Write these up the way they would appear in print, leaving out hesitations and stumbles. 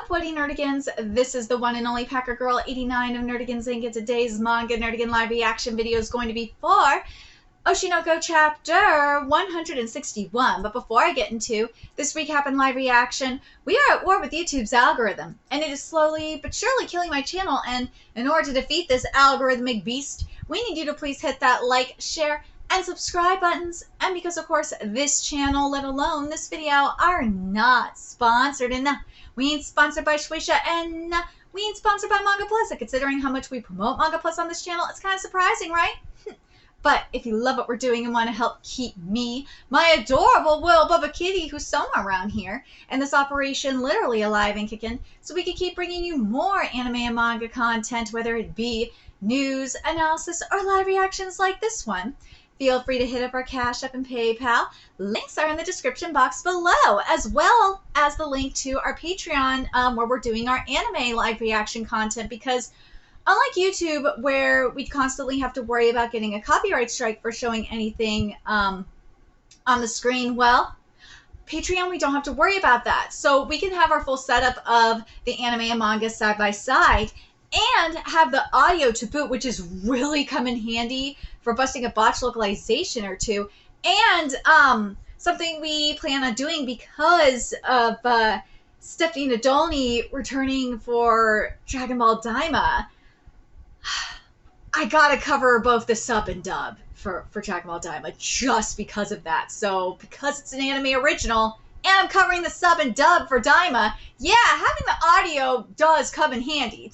up, Woody Nerdigans? This is the one and only Packer Girl 89 of Nerdigans Inc. And today's manga Nerdigan live reaction video is going to be for Oshi chapter 161. But before I get into this recap and live reaction, we are at war with YouTube's algorithm, and it is slowly but surely killing my channel. And in order to defeat this algorithmic beast, we need you to please hit that like, share, and subscribe buttons. And because of course this channel, let alone this video, are not sponsored, and we ain't sponsored by Shueisha, and we ain't sponsored by Manga Plus. And considering how much we promote Manga Plus on this channel, it's kind of surprising, right? But if you love what we're doing and want to help keep me, my adorable Will Bubba Kitty, who's somewhere around here, and this operation literally alive and kicking, so we can keep bringing you more anime and manga content, whether it be news, analysis, or live reactions like this one, feel free to hit up our Cash App and PayPal. Links are in the description box below, as well as the link to our Patreon, where we're doing our anime live reaction content, because unlike YouTube, where we constantly have to worry about getting a copyright strike for showing anything on the screen, well, Patreon, we don't have to worry about that. So we can have our full setup of the anime and manga side by side, and have the audio to boot, which is really come in handy for busting a botch localization or two. And something we plan on doing because of Stephanie Nadolny returning for Dragon Ball Daima, I gotta cover both the sub and dub for Dragon Ball Daima just because of that. So because it's an anime original and I'm covering the sub and dub for Daima, yeah, having the audio does come in handy.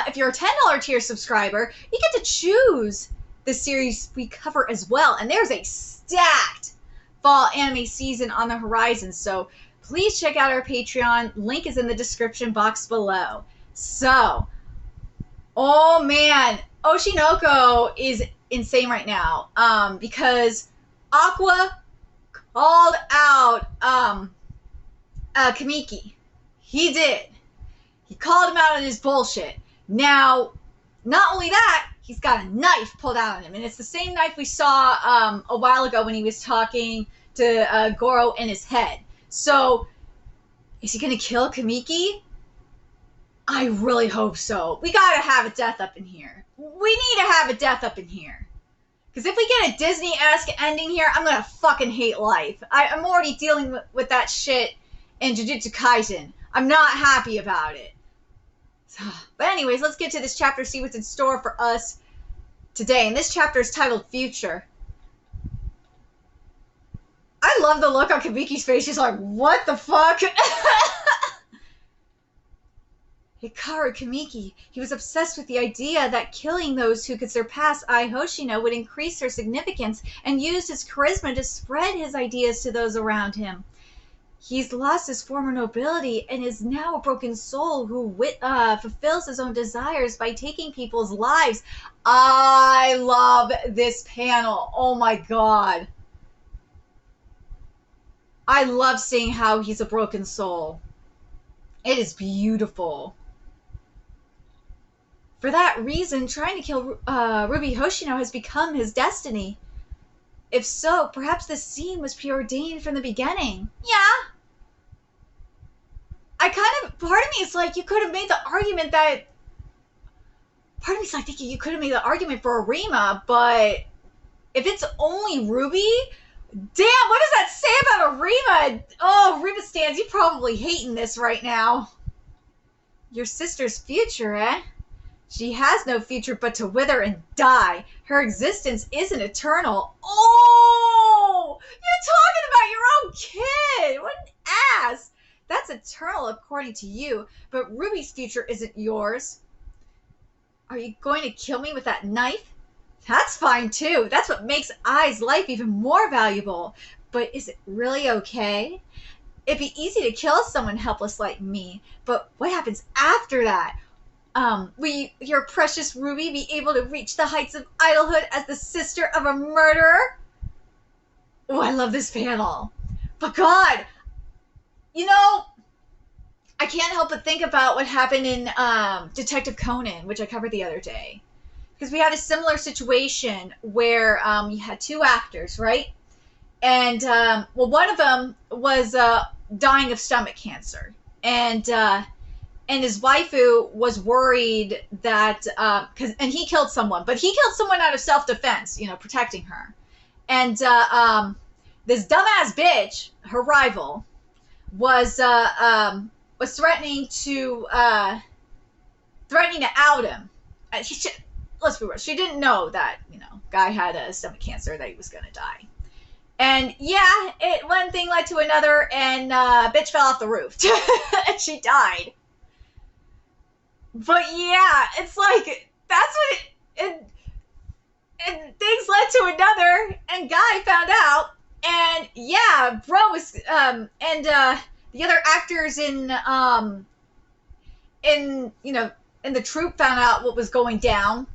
If you're a $10 tier subscriber, you get to choose the series we cover as well. And there's a stacked fall anime season on the horizon. So please check out our Patreon. Link is in the description box below. So, oh man, Oshinoko is insane right now. Because Aqua called out Kamiki. He did. He called him out on his bullshit. Now, not only that, he's got a knife pulled out on him. And it's the same knife we saw a while ago when he was talking to Goro in his head. So, is he going to kill Kamiki? I really hope so. We got to have a death up in here. We need to have a death up in here. Because if we get a Disney-esque ending here, I'm going to fucking hate life. I'm already dealing with that shit in Jujutsu Kaisen. I'm not happy about it. But anyways, let's get to this chapter, see what's in store for us today. And this chapter is titled Future. I love the look on Kamiki's face. She's like, what the fuck? Hikaru Kamiki. He was obsessed with the idea that killing those who could surpass Ai Hoshino would increase her significance, and used his charisma to spread his ideas to those around him. He's lost his former nobility and is now a broken soul who fulfills his own desires by taking people's lives. I love this panel. Oh my god. I love seeing how he's a broken soul. It is beautiful. For that reason, trying to kill Ruby Hoshino has become his destiny. If so, perhaps this scene was preordained from the beginning. Yeah. Part of me is like, you could have made the argument that... Part of me is like thinking you could have made the argument for Arima, but if it's only Ruby... Damn, what does that say about Arima? Oh, Arima stands, you're probably hating this right now. Your sister's future, eh? She has no future but to wither and die. Her existence isn't eternal. Oh! You're talking about your own kid! What an ass! That's eternal according to you, but Ruby's future isn't yours. Are you going to kill me with that knife? That's fine too. That's what makes Ai's life even more valuable. But is it really okay? It'd be easy to kill someone helpless like me, but what happens after that? Will your precious Ruby be able to reach the heights of idolhood as the sister of a murderer? Oh, I love this panel. But God, you know, I can't help but think about what happened in Detective Conan, which I covered the other day. Because we had a similar situation where you had two actors, right? And, well, one of them was dying of stomach cancer, and his waifu was worried that and he killed someone, but he killed someone out of self-defense, protecting her. And this dumbass bitch, her rival, was threatening to out him. Let's be real, she didn't know that guy had a stomach cancer, that he was gonna die. And yeah, one thing led to another, and bitch fell off the roof and she died. But yeah, it's like, that's what and things led to another, and guy found out, and yeah, bro was and the other actors in the troupe found out what was going down,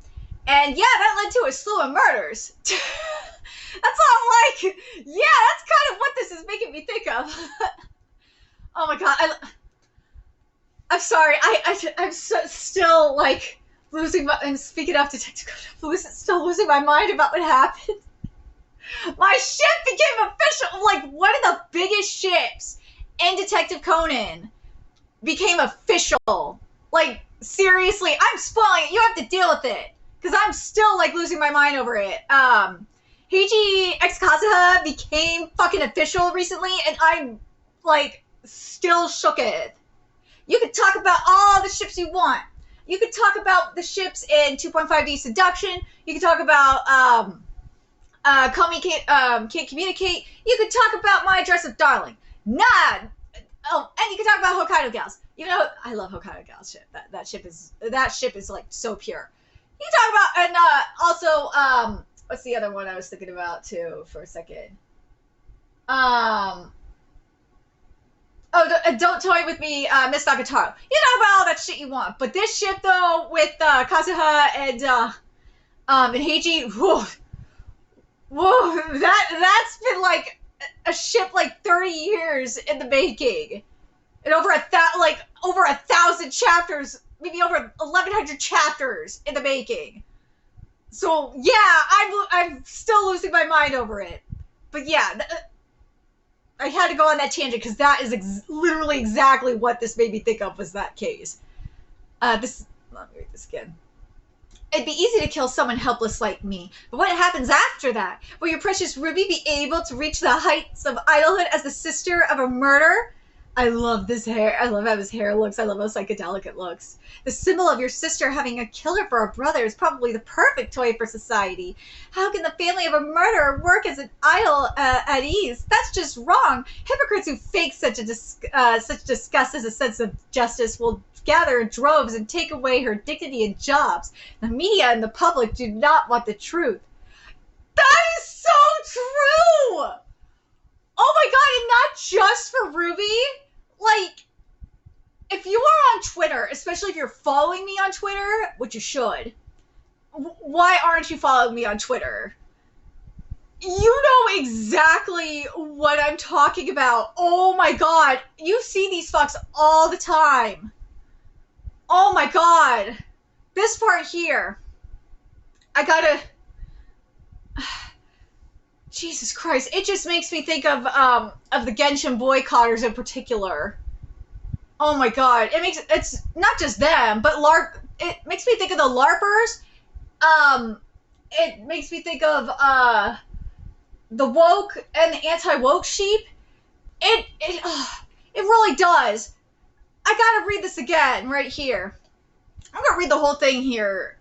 and yeah, that led to a slew of murders. That's all I'm like, yeah, that's kind of what this is making me think of. Oh my god, I'm sorry, I'm still like losing my, I'm speaking of Detective Conan, still losing my mind about what happened. My ship became official, like one of the biggest ships in Detective Conan became official. Like, seriously, I'm spoiling it, you have to deal with it, because I'm still like losing my mind over it. Heiji X Kazuha became fucking official recently, and I'm like still shooketh. You could talk about all the ships you want. You could talk about the ships in 2.5D Seduction. You could talk about Call Me Can't Communicate. You could talk about My Dress Up Darling. Nah. Oh, and you could talk about Hokkaido Gals. Even though I love Hokkaido Gals ship. That ship is like so pure. You can talk about, and also what's the other one I was thinking about too for a second? Don't Toy With Me, Miss Nagataro. You talk about all that shit you want, but this ship though, with Kazuha and Heiji, whoa, that's been like a ship like 30 years in the making, and over 1,000 chapters, maybe over 1,100 chapters in the making. So yeah, I'm still losing my mind over it, but yeah. I had to go on that tangent because that is literally exactly what this made me think of, was that case. Let me read this again. It'd be easy to kill someone helpless like me, but what happens after that? Will your precious Ruby be able to reach the heights of idolhood as the sister of a murderer? I love this hair. I love how his hair looks. I love how psychedelic it looks. The symbol of your sister having a killer for a brother is probably the perfect toy for society. How can the family of a murderer work as an idol at ease? That's just wrong. Hypocrites who fake such disgust as a sense of justice will gather in droves and take away her dignity and jobs. The media and the public do not want the truth. That is so true! Oh my god, and not just for Ruby. Like, if you are on Twitter, especially if you're following me on Twitter, which you should, why aren't you following me on Twitter? You know exactly what I'm talking about. Oh my god, you see these fucks all the time. Oh my god. This part here, I gotta... Jesus Christ, it just makes me think of the Genshin boycotters in particular. Oh my god, it's not just them, but it makes me think of the LARPers. It makes me think of the woke and the anti-woke sheep. It really does. I gotta read this again right here. I'm gonna read the whole thing here.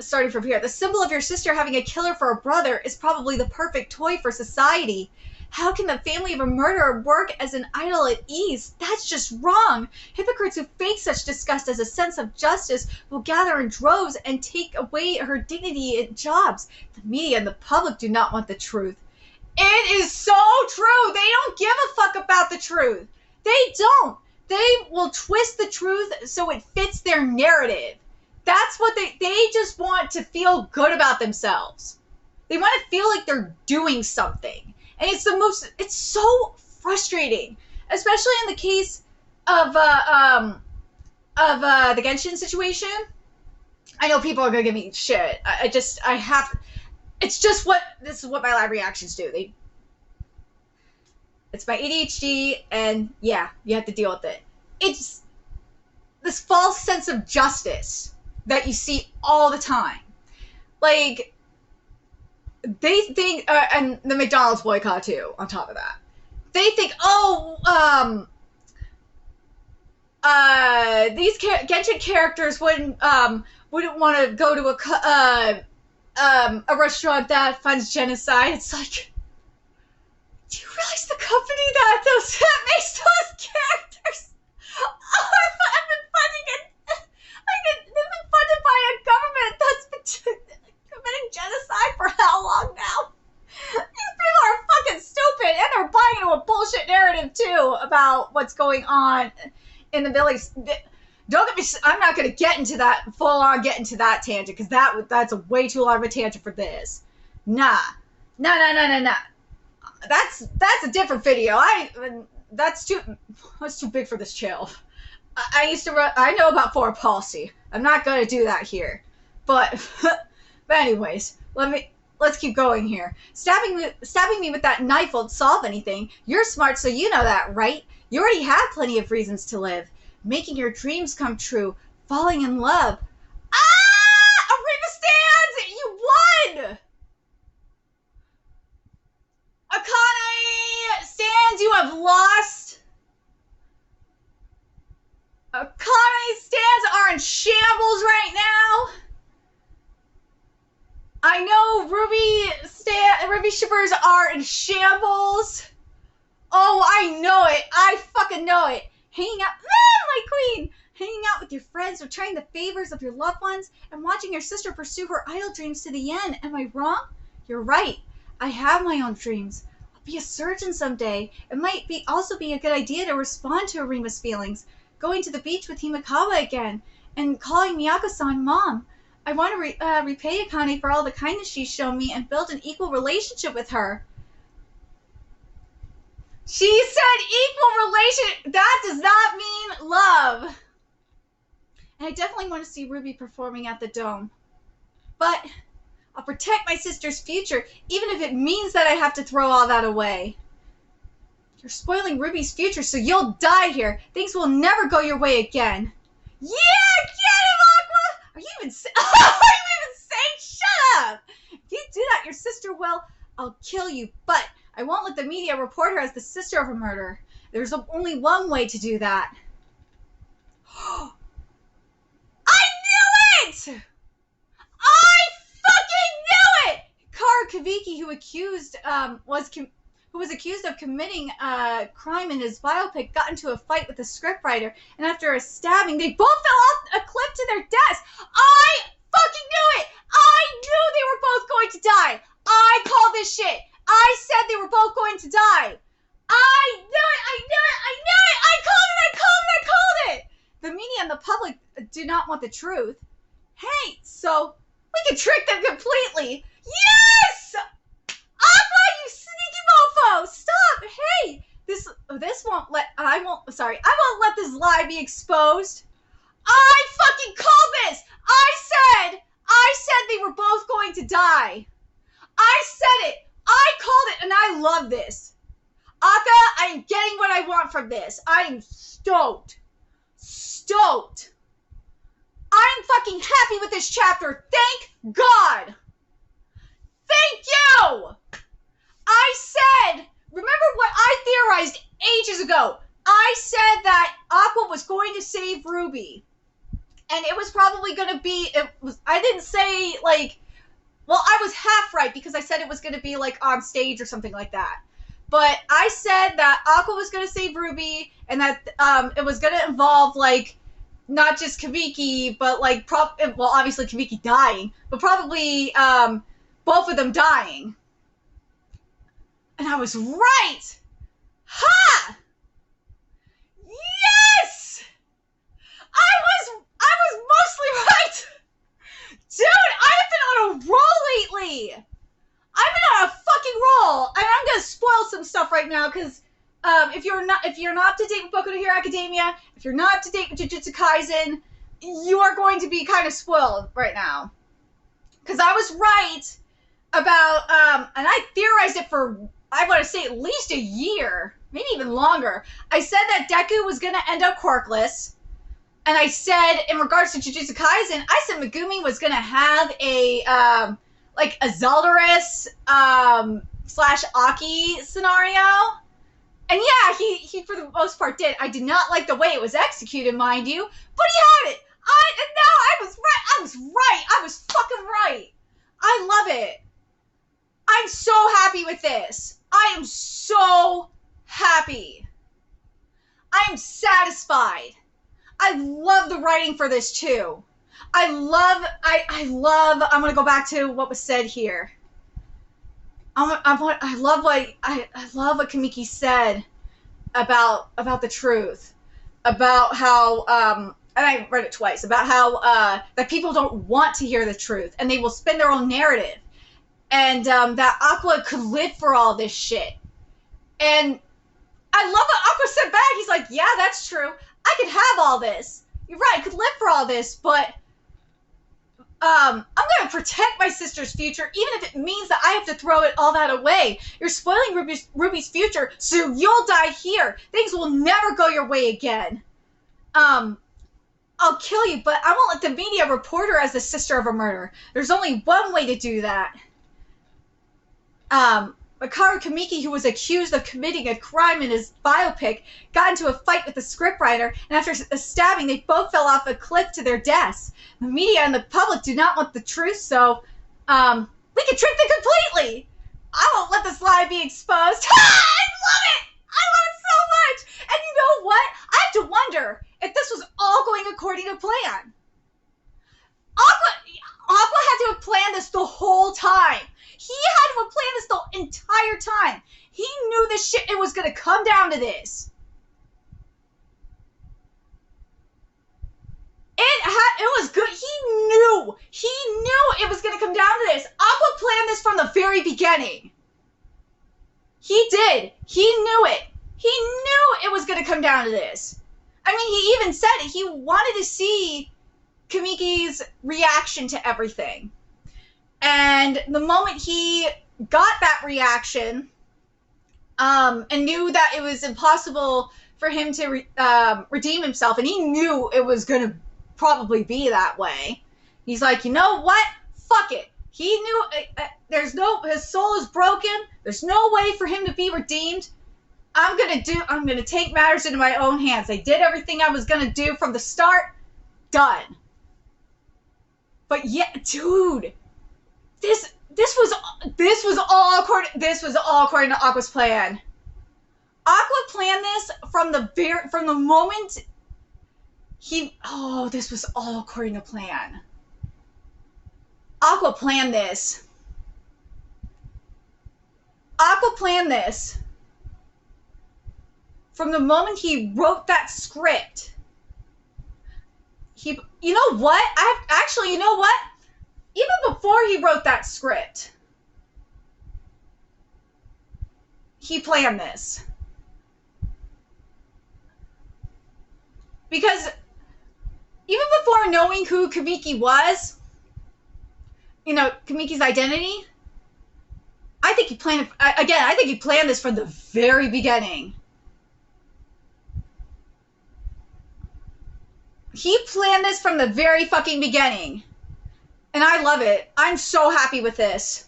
Starting from here. The symbol of your sister having a killer for a brother is probably the perfect toy for society. How can the family of a murderer work as an idol at ease? That's just wrong. Hypocrites who fake such disgust as a sense of justice will gather in droves and take away her dignity and jobs. The media and the public do not want the truth. It is so true. They don't give a fuck about the truth. They don't. They will twist the truth so it fits their narrative. That's what they just want to feel good about themselves. They want to feel like they're doing something. And it's so frustrating, especially in the case of the Genshin situation. I know people are going to give me shit. This is what my live reactions do. It's my ADHD, and yeah, you have to deal with it. It's this false sense of justice that you see all the time. Like, they think, and the McDonald's boycott too, on top of that. They think, these Genshin characters wouldn't want to go to a restaurant that funds genocide. It's like, do you realize the company that makes those characters have been funding it? Like, they've been funded by a government that's been committing genocide for how long now? These people are fucking stupid, and they're buying into a bullshit narrative too about what's going on in the village. Don't get me. I'm not going to get into that get into that tangent, because that's a way too long of a tangent for this. Nah. That's a different video. That's too big for this channel. I know about foreign policy. I'm not going to do that here. But anyways, let's keep going here. Stabbing me with that knife won't solve anything. You're smart, so you know that, right? You already have plenty of reasons to live. Making your dreams come true. Falling in love. Ah! Arena stands! You won! Akane stands, you have lost. Akane stands are in shambles right now. I know Ruby shippers are in shambles. Oh, I know it. I fucking know it. Hanging out, my queen. Hanging out with your friends, returning the favors of your loved ones, and watching your sister pursue her idol dreams to the end. Am I wrong? You're right. I have my own dreams. I'll be a surgeon someday. It might also be a good idea to respond to Arima's feelings. Going to the beach with Himekawa again, and calling Miyako-san mom. I want to repay Akane for all the kindness she's shown me and build an equal relationship with her. She said equal relation. That does not mean love. And I definitely want to see Ruby performing at the Dome. But I'll protect my sister's future, even if it means that I have to throw all that away. You're spoiling Ruby's future, so you'll die here. Things will never go your way again. Yeah, get him, Aqua! Are you even saying? Shut up! If you do that, your sister will. I'll kill you, but I won't let the media report her as the sister of a murderer. There's only one way to do that. I knew it! I fucking knew it! Karu Kaviki, who was accused of committing a crime in his biopic, got into a fight with the scriptwriter, and after a stabbing, they both fell off a cliff to their deaths. I fucking knew it! I knew they were both going to die! I called this shit! I said they were both going to die! I knew it! I called it! The media and the public do not want the truth. Hey, so we can trick them completely. Yes! Aqua, you sneaky mofo! Stop! Hey! I won't let this lie be exposed. I fucking called this! I said they were both going to die. I said it! I called it, and I love this. Akka, I am getting what I want from this. I am stoked. I'm fucking happy with this chapter. Thank God. Thank you. I said, remember what I theorized ages ago? I said that Aqua was going to save Ruby. And it was probably going to be, I didn't say, like, well, I was half right because I said it was going to be, like, on stage or something like that. But I said that Aqua was going to save Ruby and that it was going to involve, like, not just Kamiki, but, like, well, obviously Kamiki dying, but probably both of them dying. And I was right! Ha! Yes! I was mostly right! Dude, I have been on a roll lately! I've been on a fucking roll! And I'm gonna spoil some stuff right now, because if you're not up to date with Boku no Hero Academia, if you're not up to date with Jujutsu Kaisen, you are going to be kind of spoiled right now. Because I was right about, and I theorized it for, I want to say, at least a year. maybe even longer, I said that Deku was going to end up quirkless. And I said, in regards to Jujutsu Kaisen, I said Megumi was going to have a, like a Zeldaris, slash Aki scenario. And yeah, he for the most part did. I did not like the way it was executed, mind you, but he had it. I was right. I was fucking right. I love it. I'm so happy with this. I am so happy. I am satisfied. I love the writing for this too. I love, I'm going to go back to what was said here. I love what Kamiki said about the truth, about how, and I read it twice, about how, that people don't want to hear the truth and they will spin their own narrative. And, that Aqua could live for all this shit. And I love what Aqua said back. He's like, yeah, that's true. I could have all this. You're right, I could live for all this, but I'm going to protect my sister's future, even if it means that I have to throw it all that away. You're spoiling Ruby's future, so you'll die here. Things will never go your way again. I'll kill you, but I won't let the media report her as the sister of a murderer. There's only one way to do that. Makaru Kamiki, who was accused of committing a crime in his biopic, got into a fight with the scriptwriter, and after a stabbing, they both fell off a cliff to their deaths. The media and the public do not want the truth, so, we can trick them completely! I won't let this lie be exposed. I love it! I love it so much! And you know what? I have to wonder if this was all going according to plan. Aqua had to have planned this the whole time. He had to have planned this the entire time. He knew this shit, it was going to come down to this. It was good. He knew it was going to come down to this. Aqua planned this from the very beginning. He did. He knew it. He knew it was going to come down to this. I mean, he even said it. He wanted to see Kamiki's reaction to everything. And the moment he got that reaction, and knew that it was impossible for him to redeem himself, and he knew it was going to probably be that way, he's like, you know what? Fuck it. He knew his soul is broken. There's no way for him to be redeemed. I'm going to take matters into my own hands. I did everything I was going to do from the start. Done. But yeah, dude, this was all according to Aqua's plan. Aqua planned this from the moment this was all according to plan. Aqua planned this. Aqua planned this from the moment he wrote that script. You know what? You know what? Even before he wrote that script, he planned this. Because even before knowing who Kamiki was, Kamiki's identity, I think he planned it, I think he planned this from the very beginning. He planned this from the very fucking beginning. And I love it. I'm so happy with this.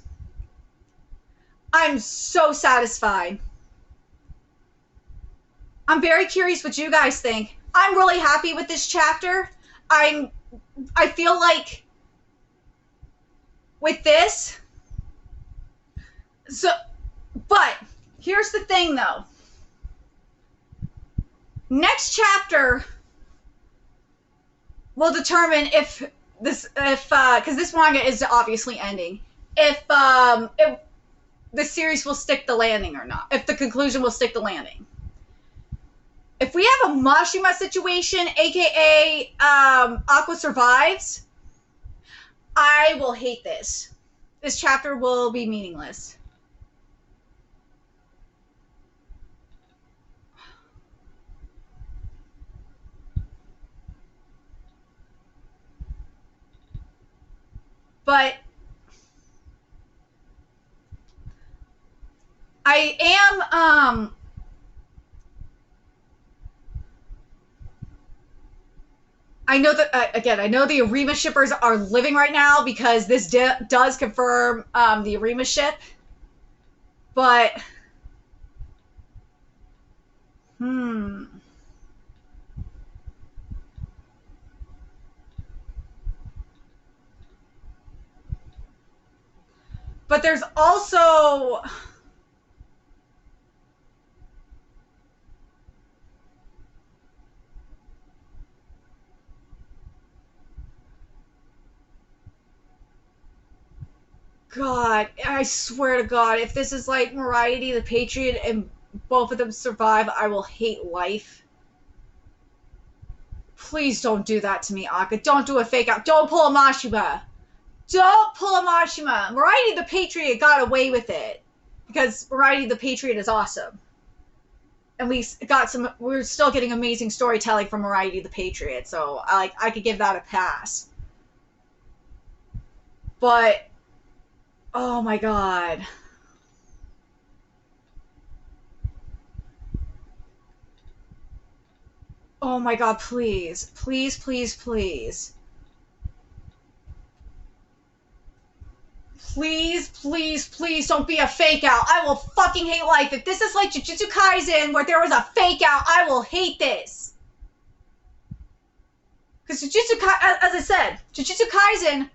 I'm so satisfied. I'm very curious what you guys think. I'm really happy with this chapter. I feel like with this, but here's the thing though. Next chapter will determine if because this manga is obviously ending, if the series will stick the landing or not, if the conclusion will stick the landing. If we have a Mashima situation, aka Aqua survives, I will hate this. This chapter will be meaningless. But I am I know that, again, I know the Arima shippers are living right now because this does confirm the Arima ship. But, But there's also... God, I swear to God, if this is like Variety the Patriot and both of them survive, I will hate life. Please don't do that to me, Akka. Don't do a fake out. Don't pull a Mashima. Don't pull a Mashima. Variety the Patriot got away with it because Variety the Patriot is awesome. And we're still getting amazing storytelling from Variety the Patriot, so I could give that a pass. But, oh my God. Oh my God, please. Please, please, please. Please, please, please don't be a fake out. I will fucking hate life. If this is like Jujutsu Kaisen where there was a fake out, I will hate this. Because Jujutsu Kaisen, as I said, Jujutsu Kaisen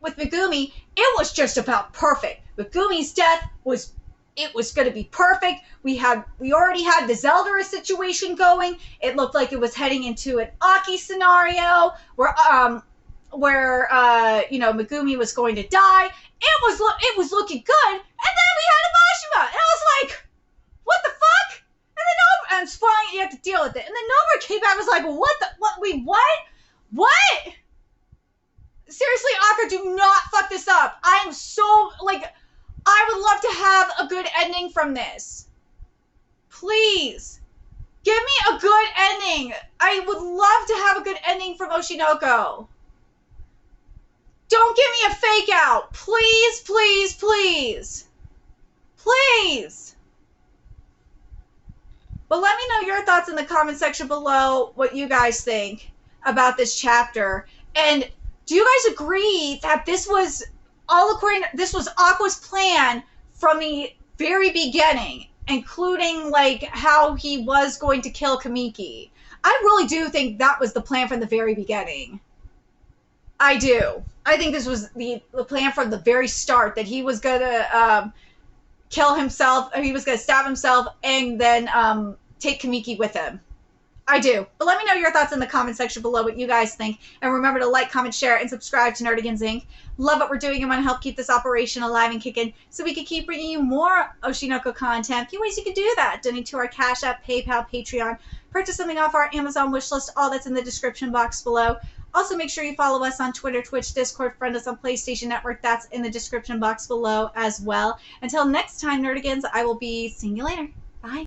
with Megumi, it was just about perfect. Megumi's death was going to be perfect. We already had the Zelda situation going. It looked like it was heading into an Aki scenario where Megumi was going to die. It was looking good, and then we had a Mashima, and I was like, what the fuck? And then and fine, you have to deal with it. And then Nobara came back and was like, what? Seriously, Akka, do not fuck this up. I am so, I would love to have a good ending from this. Please. Give me a good ending. I would love to have a good ending from Oshinoko. Don't give me a fake out. Please, please, please. Please. But let me know your thoughts in the comment section below, what you guys think about this chapter. And do you guys agree that this was Aqua's plan from the very beginning, including how he was going to kill Kamiki? I really do think that was the plan from the very beginning. I do. I think this was the plan from the very start, that he was gonna kill himself, or he was gonna stab himself, and then take Kamiki with him. I do. But let me know your thoughts in the comment section below, what you guys think. And remember to like, comment, share, and subscribe to Nerdigans Inc. Love what we're doing and want to help keep this operation alive and kicking so we can keep bringing you more Oshinoko content. A few ways you can do that: donate to our Cash App, PayPal, Patreon, purchase something off our Amazon wishlist. All that's in the description box below. Also, make sure you follow us on Twitter, Twitch, Discord, friend us on PlayStation Network. That's in the description box below as well. Until next time, Nerdigans, I will be seeing you later. Bye.